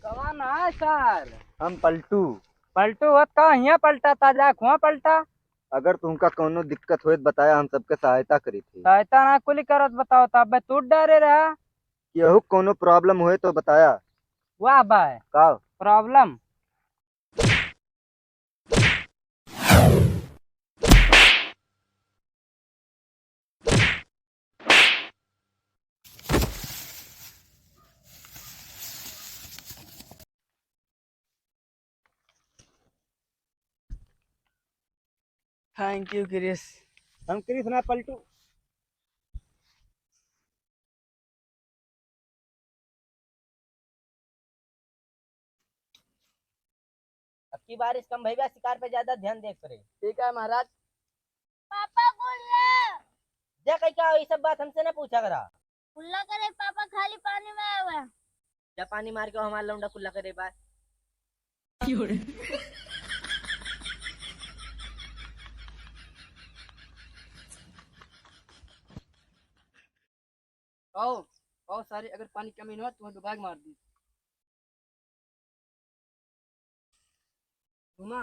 कौन है सर? हम पलटू। पलटू होत का हिया पलटा था जा खुआ पलटा। अगर तुमका कोनो दिक्कत होत बताया, हम सबके सहायता करी थी। सहायता ना कुली करत बताओ तब बे तू डरे रहा। केहू कोनो प्रॉब्लम होए तो बताया। वाह बाय का प्रॉब्लम। Thank you Chris. हम कृष्णा पलटू। अब की बारिश कम भईबा, शिकार पे ज्यादा ध्यान दे करे। ठीक है महाराज। पापा गुल्ला जा कहीं क्या ये सब बात हमसे ना पूछा करा। गुल्ला करे पापा खाली पानी में आया हुआ है। जा पानी मार के हमारा लौंडा कुल्ला करे बार। आओ आओ सारे, अगर पानी कमी न हो तो डुबाग मार दी। घुमा।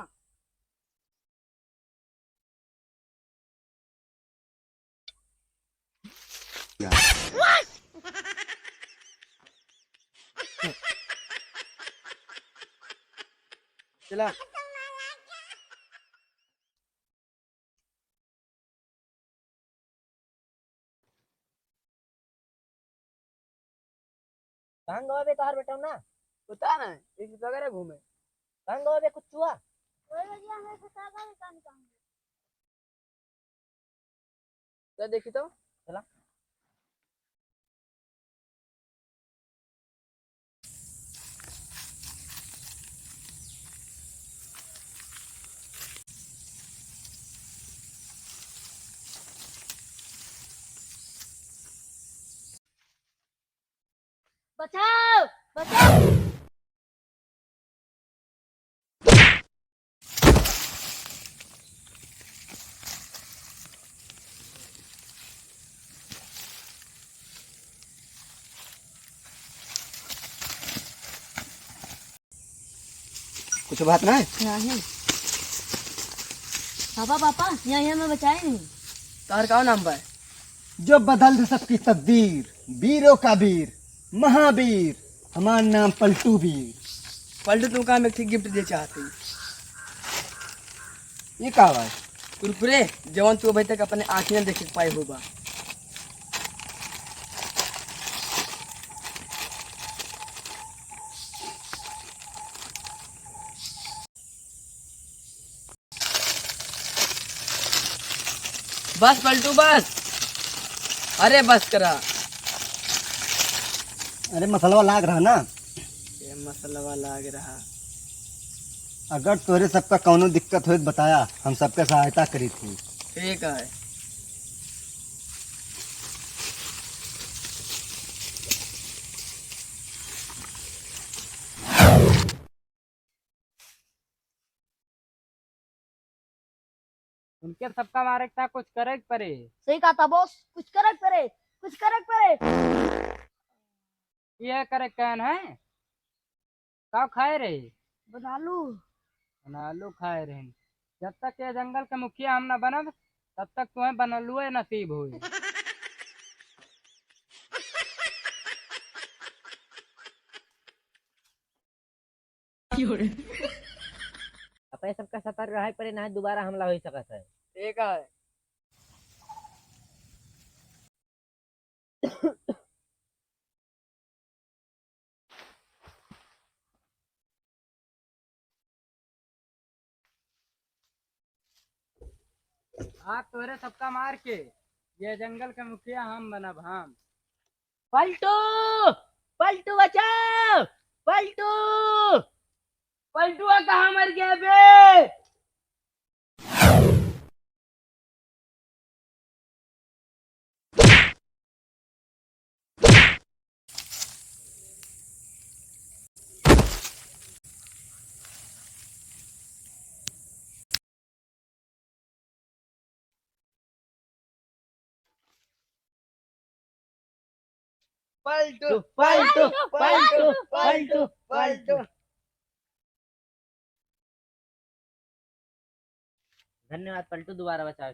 चला। कहाँ गवा बे तोहार बेटा ना? पता ना एक वगैरह घूमे। कहाँ गवा बे कुछ हुआ? कोई भैया हमें फसाना नहीं पानी का। क्या देखी तो? चला। बचाओ बचाओ। कुछ बात ना है। नहीं पापा पापा यहाँ यहाँ में बचाए नहीं। तार का नाम बा? जो बदल दे सबकी तकदीर, वीरों का वीर, महावीर, हमारा नाम पलटू वीर। पलटू तुम का एक गिफ्ट दे चाहती। ये का बात? कुरकुरे जवान तू अभी तक अपने आँखें न देख पाए होगा। बस पलटू बस। अरे बस करा। अरे मसलवा लाग रहा ना। ये मसलवा लाग रहा। अगर तोरे सबका कोनो दिक्कत होत बताया, हम सबके सहायता करी थी। ठीक है। उनके सबका मारे था कुछ करे के परे। सही कहा था बॉस, कुछ करक करे कुछ करक करे। ये करे कहन है का खाए रे? बना लू। आलू खाए रहे। जब तक ये जंगल के मुखिया हम न बनब तब तक तुम्हें बनलुए नसीब हुई। अपने सबका सतर्क रहे परे ना दोबारा हमला हो सकत है। ठीक है। आज तोरे सबका मार के ये जंगल के मुखिया हम बनब हम। पलटू पलटू बचाओ। पलटू पलटुआ कहाँ मर गया बे? पलटू पलटू पलटू पलटू पलटू। धन्यवाद पलटू, दोबारा बचाओ।